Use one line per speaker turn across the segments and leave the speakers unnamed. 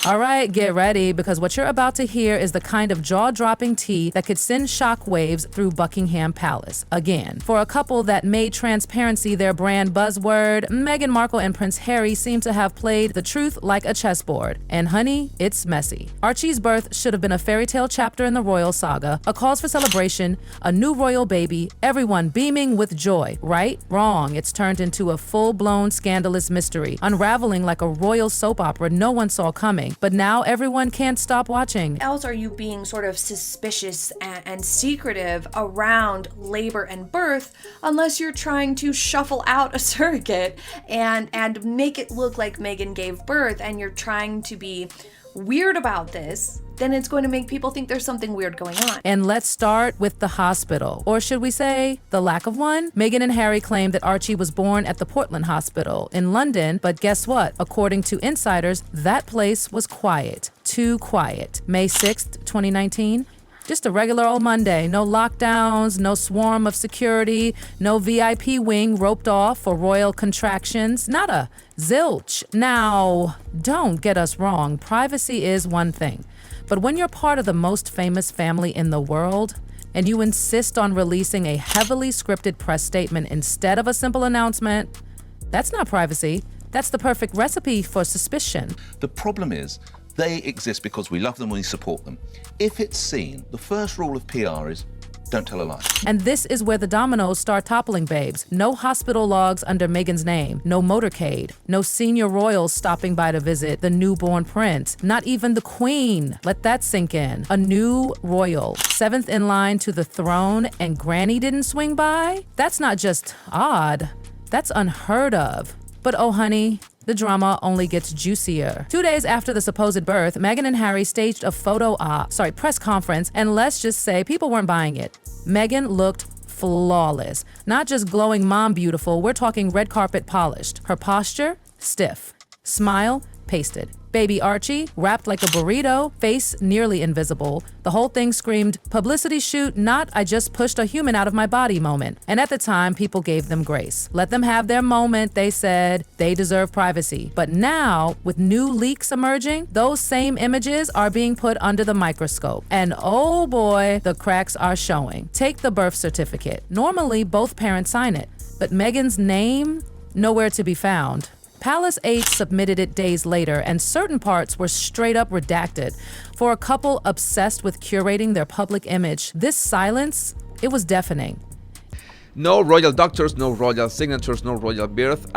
All right, get ready, because what you're about to hear is the kind of jaw-dropping tea that could send shockwaves through Buckingham Palace. Again, for a couple that made transparency their brand buzzword, Meghan Markle and Prince Harry seem to have played the truth like a chessboard. And honey, it's messy. Archie's birth should have been a fairy tale chapter in the royal saga, a cause for celebration, a new royal baby, everyone beaming with joy. Right? Wrong. It's turned into a full-blown scandalous mystery, unraveling like a royal soap opera no one saw coming. But now everyone can't stop watching.
Else are you being sort of suspicious and secretive around labor and birth unless you're trying to shuffle out a surrogate and make it look like Meghan gave birth, and you're trying to be weird about this, then it's going to make people think there's something weird going on.
And let's start with the hospital, or should we say the lack of one? Meghan and Harry claimed that Archie was born at the Portland Hospital in London, but guess what? According to insiders, that place was quiet, too quiet. May 6th, 2019. Just a regular old Monday. No lockdowns, no swarm of security, no VIP wing roped off for royal contractions. Nada. Zilch. Now, don't get us wrong. Privacy is one thing. But when you're part of the most famous family in the world, and you insist on releasing a heavily scripted press statement instead of a simple announcement, that's not privacy. That's the perfect recipe for suspicion.
The problem is, they exist because we love them and we support them. If it's seen, the first rule of PR is don't tell a lie.
And this is where the dominoes start toppling, babes. No hospital logs under Meghan's name, no motorcade, no senior royals stopping by to visit the newborn prince, not even the queen. Let that sink in. A new royal, 7th in line to the throne, and Granny didn't swing by? That's not just odd, that's unheard of. But oh honey, the drama only gets juicier. 2 days after the supposed birth, Meghan and Harry staged a press conference, and let's just say people weren't buying it. Meghan looked flawless. Not just glowing mom beautiful, we're talking red carpet polished. Her posture, stiff. Smile, pasted. Baby Archie, wrapped like a burrito, face nearly invisible. The whole thing screamed, publicity shoot, not I just pushed a human out of my body moment. And at the time, people gave them grace. Let them have their moment, they said. They deserve privacy. But now, with new leaks emerging, those same images are being put under the microscope. And oh boy, the cracks are showing. Take the birth certificate. Normally, both parents sign it. But Meghan's name, nowhere to be found. Palace aides submitted it days later, and certain parts were straight up redacted. For a couple obsessed with curating their public image, this silence, it was deafening.
No royal doctors, no royal signatures, no royal birth.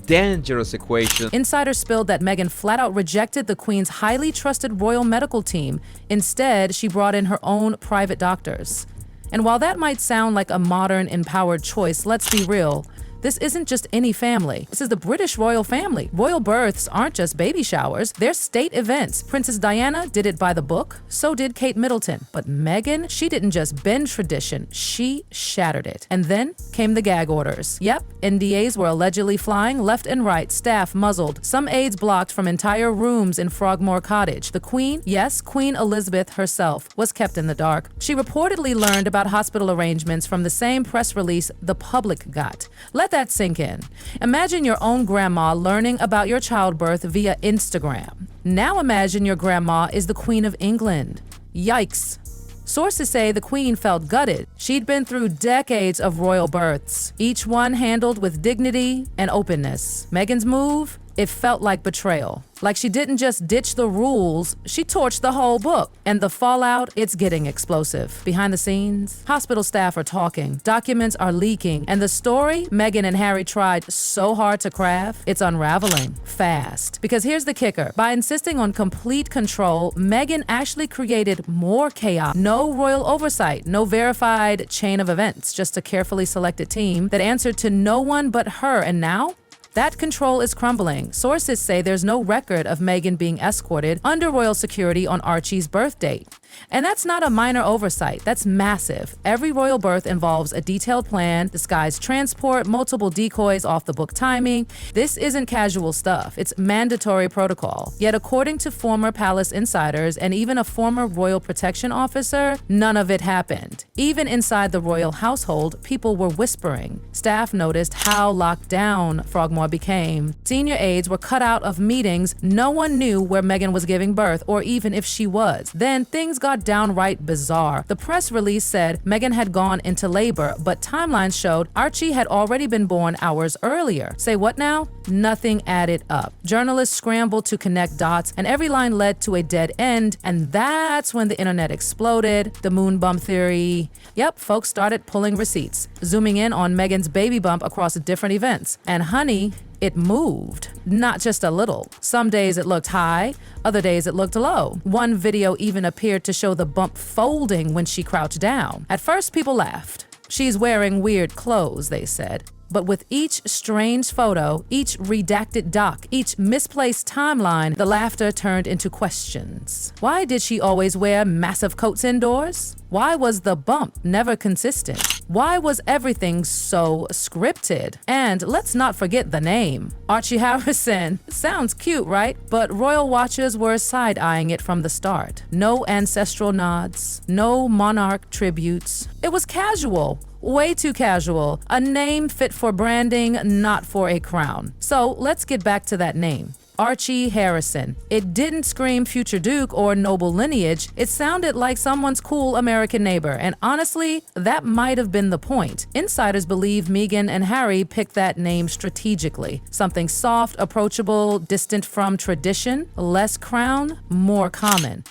Dangerous equation.
Insiders spilled that Meghan flat out rejected the Queen's highly trusted royal medical team. Instead, she brought in her own private doctors. And while that might sound like a modern, empowered choice, let's be real. This isn't just any family. This is the British royal family. Royal births aren't just baby showers. They're state events. Princess Diana did it by the book. So did Kate Middleton. But Meghan, she didn't just bend tradition. She shattered it. And then came the gag orders. Yep, NDAs were allegedly flying left and right, staff muzzled, some aides blocked from entire rooms in Frogmore Cottage. The Queen, yes, Queen Elizabeth herself, was kept in the dark. She reportedly learned about hospital arrangements from the same press release the public got. Let that sink in. Imagine your own grandma learning about your childbirth via Instagram. Now imagine your grandma is the Queen of England. Yikes. Sources say the Queen felt gutted. She'd been through decades of royal births, each one handled with dignity and openness. Meghan's move? It felt like betrayal. Like she didn't just ditch the rules, she torched the whole book. And the fallout, it's getting explosive. Behind the scenes, hospital staff are talking, documents are leaking, and the story Meghan and Harry tried so hard to craft, it's unraveling fast. Because here's the kicker. By insisting on complete control, Meghan actually created more chaos. No royal oversight, no verified chain of events, just a carefully selected team that answered to no one but her. And now, that control is crumbling. Sources say there's no record of Meghan being escorted under royal security on Archie's birth date. And that's not a minor oversight, that's massive. Every royal birth involves a detailed plan, disguised transport, multiple decoys, off-the-book timing. This isn't casual stuff, it's mandatory protocol. Yet according to former palace insiders and even a former royal protection officer, none of it happened. Even inside the royal household, people were whispering. Staff noticed how locked down Frogmore became. Senior aides were cut out of meetings. No one knew where Meghan was giving birth or even if she was. Then things got downright bizarre. The press release said Meghan had gone into labor, but timelines showed Archie had already been born hours earlier. Say what now? Nothing added up. Journalists scrambled to connect dots, and every line led to a dead end, and that's when the internet exploded. The moon bump theory. Yep, folks started pulling receipts, zooming in on Meghan's baby bump across different events. And honey, it moved. Not just a little. Some days it looked high, other days it looked low. One video even appeared to show the bump folding when she crouched down. At first, people laughed. She's wearing weird clothes, they said. But with each strange photo, each redacted doc, each misplaced timeline, the laughter turned into questions. Why did she always wear massive coats indoors? Why was the bump never consistent? Why was everything so scripted? And let's not forget the name. Archie Harrison. Sounds cute, right? But royal watchers were side-eyeing it from the start. No ancestral nods, no monarch tributes. It was casual. Way too casual. A name fit for branding, not for a crown. So let's get back to that name. Archie Harrison. It didn't scream future duke or noble lineage. It sounded like someone's cool American neighbor, and honestly, that might have been the point. Insiders believe Meghan and Harry picked that name strategically. Something soft, approachable, distant from tradition, less crown, more common.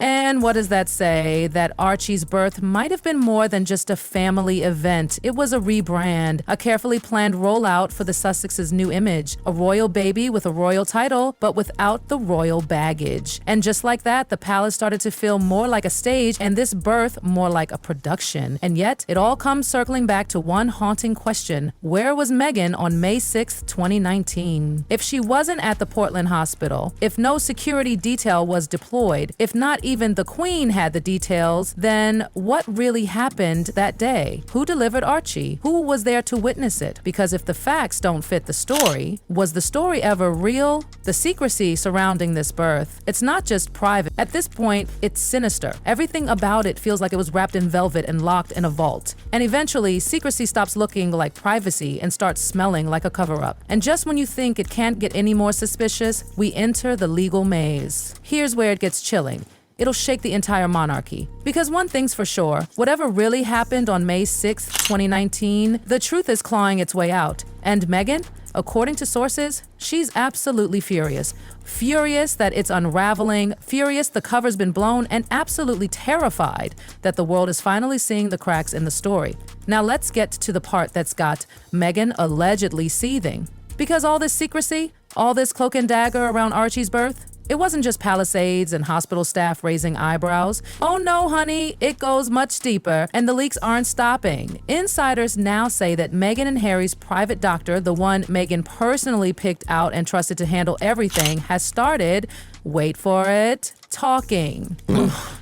And what does that say? That Archie's birth might have been more than just a family event. It was a rebrand, a carefully planned rollout for the Sussex's new image. A royal baby with a royal title, but without the royal baggage. And just like that, the palace started to feel more like a stage, and this birth more like a production. And yet, it all comes circling back to one haunting question. Where was Meghan on May 6, 2019? If she wasn't at the Portland hospital, if no security detail was deployed, if not even the Queen had the details, then what really happened that day? Who delivered Archie? Who was there to witness it? Because if the facts don't fit the story, was the story ever real? The secrecy surrounding this birth, it's not just private. At this point, it's sinister. Everything about it feels like it was wrapped in velvet and locked in a vault. And eventually, secrecy stops looking like privacy and starts smelling like a cover-up. And just when you think it can't get any more suspicious, we enter the legal maze. Here's where it gets chilling. It'll shake the entire monarchy. Because one thing's for sure, whatever really happened on May 6, 2019, the truth is clawing its way out. And Meghan, according to sources, she's absolutely furious. Furious that it's unraveling, furious the cover's been blown, and absolutely terrified that the world is finally seeing the cracks in the story. Now let's get to the part that's got Meghan allegedly seething. Because all this secrecy, all this cloak and dagger around Archie's birth, it wasn't just palisades and hospital staff raising eyebrows. Oh no, honey, it goes much deeper, and the leaks aren't stopping. Insiders now say that Meghan and Harry's private doctor, the one Meghan personally picked out and trusted to handle everything, has started, wait for it, talking.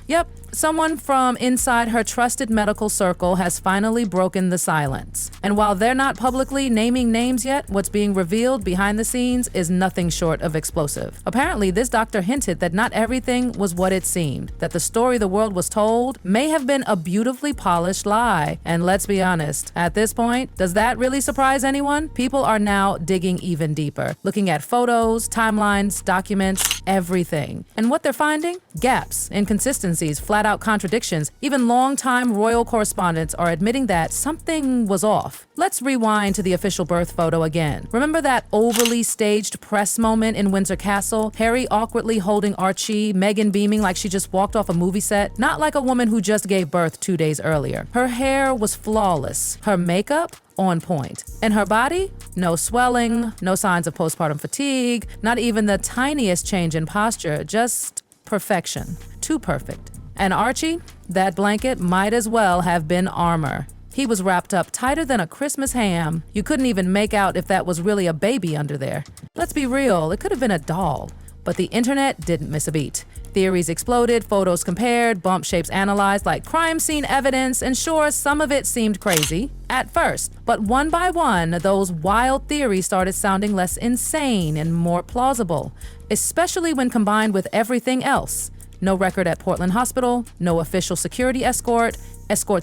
Yep, someone from inside her trusted medical circle has finally broken the silence. And while they're not publicly naming names yet, what's being revealed behind the scenes is nothing short of explosive. Apparently, this doctor hinted that not everything was what it seemed, that the story the world was told may have been a beautifully polished lie. And let's be honest, at this point, does that really surprise anyone? People are now digging even deeper, looking at photos, timelines, documents, everything. And what they're finding? Gaps, inconsistencies, flat-out contradictions. Even long-time royal correspondents are admitting that something was off. Let's rewind to the official birth photo again. Remember that overly staged press moment in Windsor Castle? Harry awkwardly holding Archie, Meghan beaming like she just walked off a movie set? Not like a woman who just gave birth 2 days earlier. Her hair was flawless. Her makeup? On point. And her body? No swelling, no signs of postpartum fatigue, not even the tiniest change in posture, just perfection. Too perfect. And Archie? That blanket might as well have been armor. He was wrapped up tighter than a Christmas ham. You couldn't even make out if that was really a baby under there. Let's be real, it could have been a doll. But the internet didn't miss a beat. Theories exploded, photos compared, bump shapes analyzed like crime scene evidence, and sure, some of it seemed crazy at first. But one by one, those wild theories started sounding less insane and more plausible, especially when combined with everything else. No record at Portland Hospital, no official security escorts,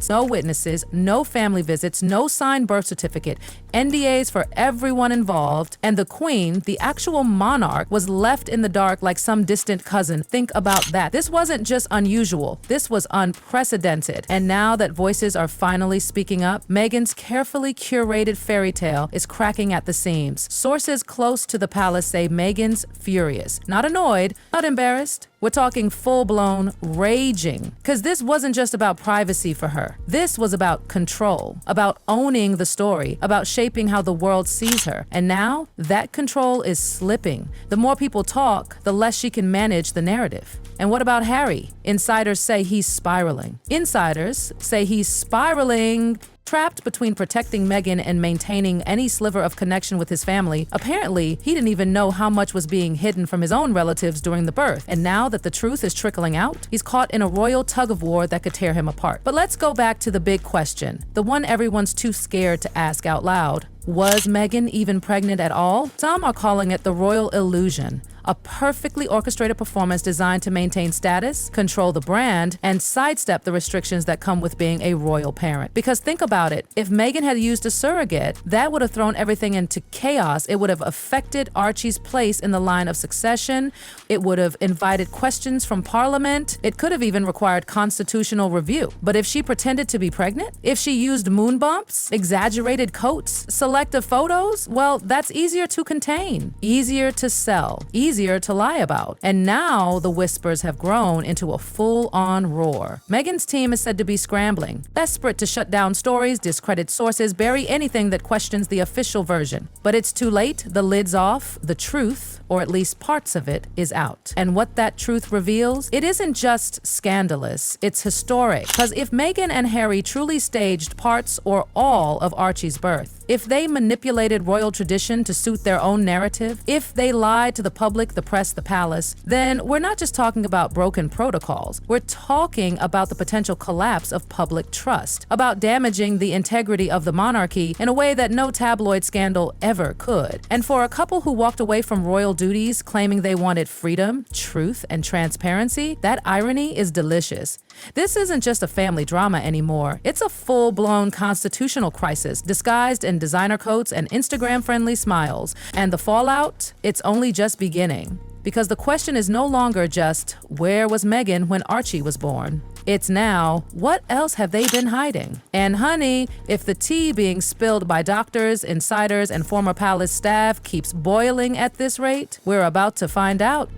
no witnesses, no family visits, no signed birth certificate, NDAs for everyone involved, and the Queen, the actual monarch, was left in the dark like some distant cousin. Think about that. This wasn't just unusual, this was unprecedented. And now that voices are finally speaking up, Meghan's carefully curated fairy tale is cracking at the seams. Sources close to the palace say Meghan's furious, not annoyed, not embarrassed. We're talking full-blown raging, because this wasn't just about privacy for her. This was about control, about owning the story, about shaping how the world sees her. And now that control is slipping. The more people talk, the less she can manage the narrative. And what about Harry? Insiders say he's spiraling. Insiders say he's spiraling. Trapped between protecting Meghan and maintaining any sliver of connection with his family, apparently he didn't even know how much was being hidden from his own relatives during the birth. And now that the truth is trickling out, he's caught in a royal tug-of-war that could tear him apart. But let's go back to the big question, the one everyone's too scared to ask out loud. Was Meghan even pregnant at all? Some are calling it the royal illusion, a perfectly orchestrated performance designed to maintain status, control the brand, and sidestep the restrictions that come with being a royal parent. Because think about it, if Meghan had used a surrogate, that would have thrown everything into chaos. It would have affected Archie's place in the line of succession. It would have invited questions from Parliament. It could have even required constitutional review. But if she pretended to be pregnant, if she used moon bumps, exaggerated coats, selective photos, well, that's easier to contain, easier to sell, easier to lie about. And now the whispers have grown into a full-on roar. Meghan's team is said to be scrambling, desperate to shut down stories, discredit sources, bury anything that questions the official version. But it's too late, the lid's off, the truth, or at least parts of it, is out. And what that truth reveals, it isn't just scandalous, it's historic. Because if Meghan and Harry truly staged parts or all of Archie's birth, if they manipulated royal tradition to suit their own narrative, if they lied to the public, the press, the palace, then we're not just talking about broken protocols. We're talking about the potential collapse of public trust, about damaging the integrity of the monarchy in a way that no tabloid scandal ever could. And for a couple who walked away from royal duties claiming they wanted freedom, truth, and transparency, that irony is delicious. This isn't just a family drama anymore. It's a full-blown constitutional crisis disguised in designer coats and Instagram-friendly smiles. And the fallout, it's only just beginning. Because the question is no longer just, where was Meghan when Archie was born? It's now, what else have they been hiding? And honey, if the tea being spilled by doctors, insiders, and former palace staff keeps boiling at this rate, we're about to find out.